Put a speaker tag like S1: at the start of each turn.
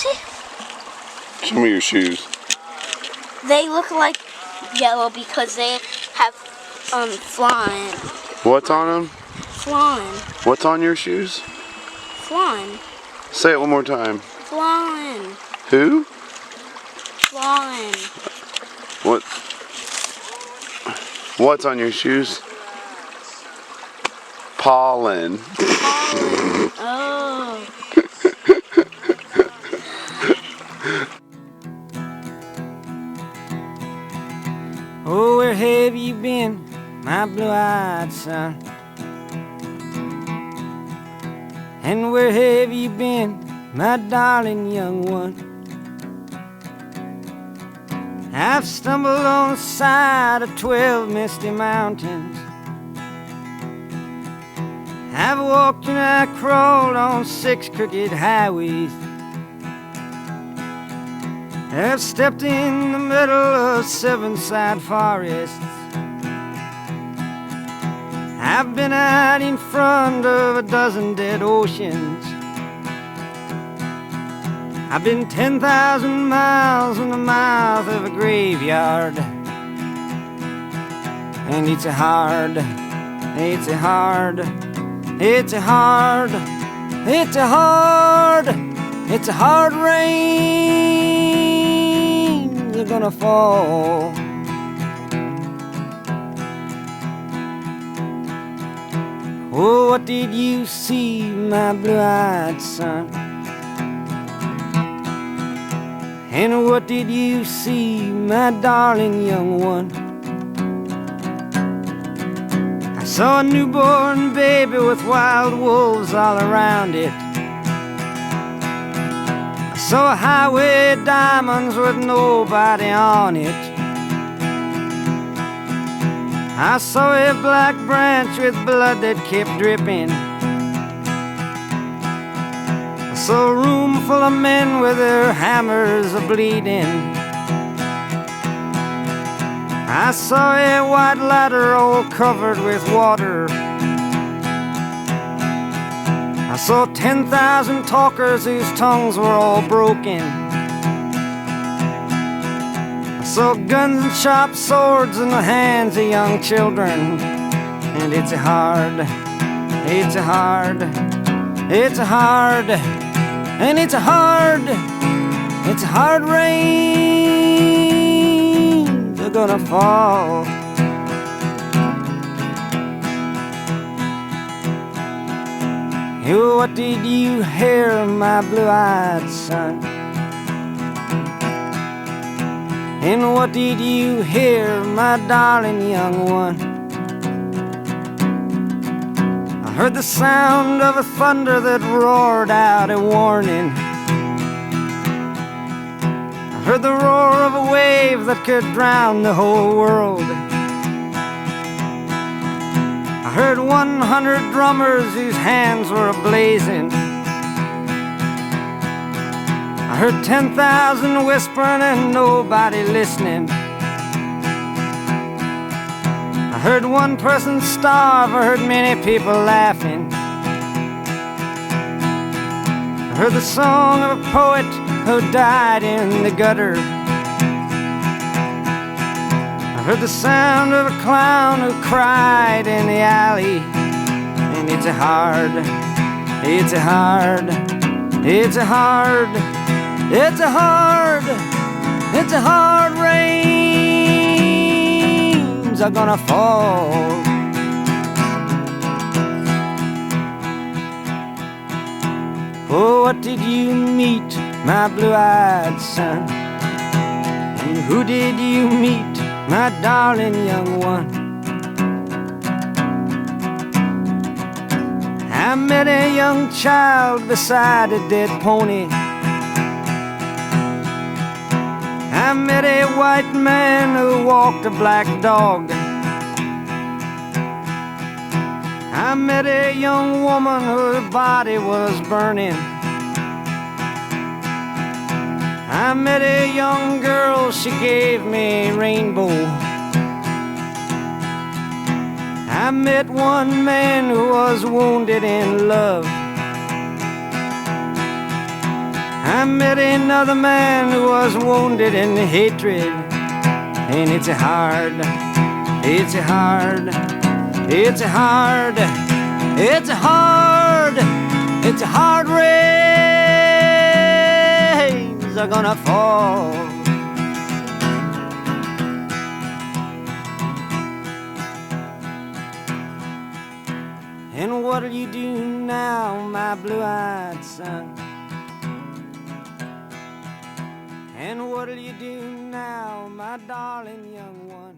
S1: See?
S2: Show me your shoes.
S1: They look like yellow because they have flying.
S2: What's on them?
S1: Flying.
S2: What's on your shoes?
S1: Flying.
S2: Say it one more time.
S1: Flying.
S2: Who?
S1: Flying.
S2: What? What's on your shoes? Pollen.
S1: Pollen. Oh.
S3: Oh, where have you been, my blue-eyed son? And where have you been, my darling young one? I've stumbled on the side of 12 misty mountains. I've walked and I crawled on 6 crooked highways. I've stepped in the middle of 7 sad forests. I've been out in front of a dozen dead oceans. I've been 10,000 miles in the mouth of a graveyard. And it's a hard rain you're gonna fall. Oh, what did you see, my blue-eyed son? And what did you see, my darling young one? I saw a newborn baby with wild wolves all around it. I saw a highway of diamonds with nobody on it. I saw a black branch with blood that kept dripping. I saw a room full of men with their hammers a-bleeding. I saw a white ladder all covered with water. I saw 10,000 talkers whose tongues were all broken. I saw guns and sharp swords in the hands of young children. And it's a hard rain you're gonna fall. Oh, what did you hear, my blue-eyed son? And what did you hear, my darling young one? I heard the sound of a thunder that roared out a warning. I heard the roar of a wave that could drown the whole world. I heard 100 drummers whose hands were ablazing. I heard 10,000 whispering and nobody listening. I heard one person starve, I heard many people laughing. I heard the song of a poet who died in the gutter. I heard the sound of a clown who cried in the alley. And it's a hard rains are gonna fall. Oh, what did you meet, my blue-eyed son? And who did you meet, my darling young one? I met a young child beside a dead pony. I met a white man who walked a black dog. I met a young woman whose body was burning. I met a young girl, she gave me a rainbow. I met one man who was wounded in love. I met another man who was wounded in hatred. And it's a hard, it's a hard, it's a hard, it's a hard, it's a hard rains are gonna fall. And what'll you do now, my blue-eyed son? And what'll you do now, my darling young one?